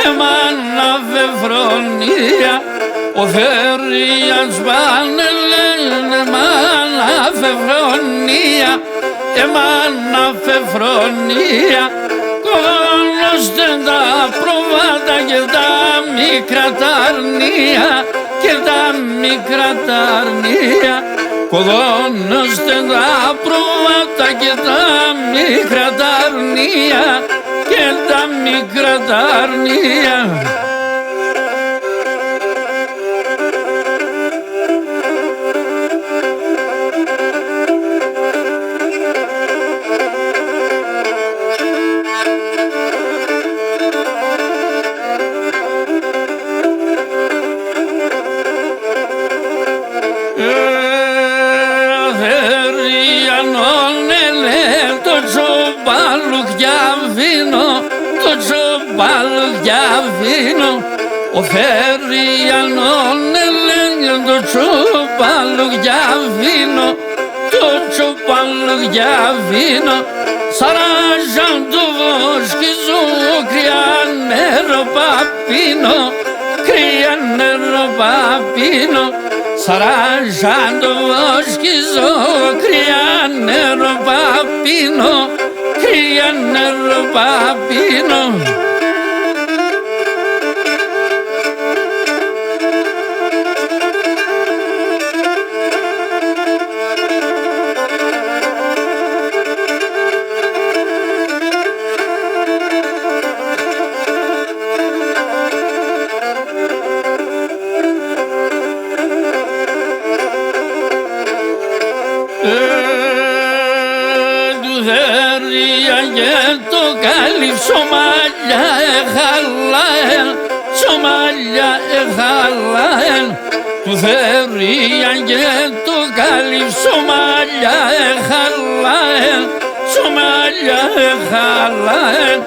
εμάνα φευρονία, ο Φερρίας πάνε λένε εμάνα φευρονία, εμάνα φευρονία, κογόνωστε τα προβάτα και τα μικρά τα αρνία, και τα μικρά τα αρνία, κογόνωστε τα προβάτα και τα μικρά τα αρνία, και τα μικρά τα αρνία. Ο Φερριανόν έλεγε το τσοπάλο για βίνο, το τσοπάλο για βίνο, σαράζαν το βοσκιζό, κρύα νερό παπίνο, κρύα νερό παπίνο, σαράζαν το βοσκιζό, κρύα νερό παπίνο, κρύα νερό παπίνο. Σομάλια εχαλάεν, Σομάλια εχαλάεν, του Φερρία και το καλύφ. Σομάλια εχαλάεν, Σομάλια εχαλάεν,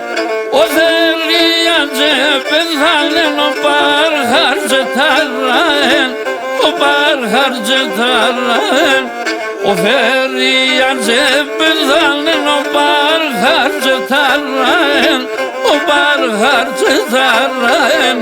ο Φερρία και πεθάνεν, ο Πάρχαρ και ταράεν, ο Πάρχαρ και ταράεν, ο Φερρία και πεθάνεν, ο Πάρχαρ και ταράεν, ο Πάρχαρ και ταράεν.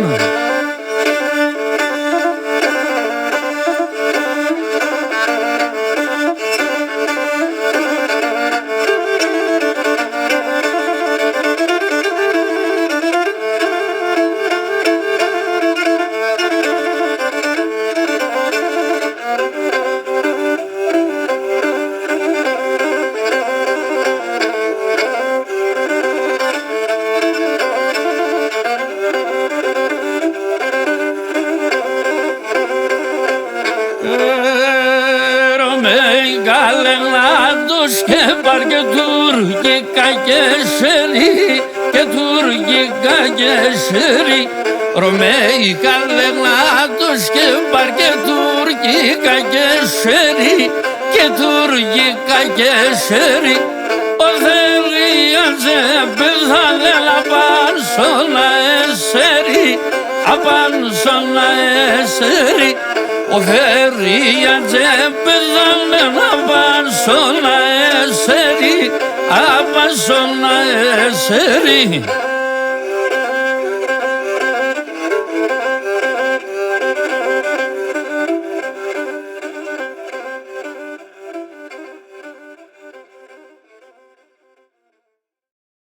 Και πάρ και τουρκικά και σερί, και τουρκικά και σερί, ρωμαϊκά λεγνάτος και πάρ και τουρκικά και σερί, και τουρκικά και σερί, ο Φερρίας πεθάνε απάνσονα εσέρι, απάνσονα εσέρι, ο Φερρίας πεθάνε απάνσονα εσέρι, απάνσονα εσέρι.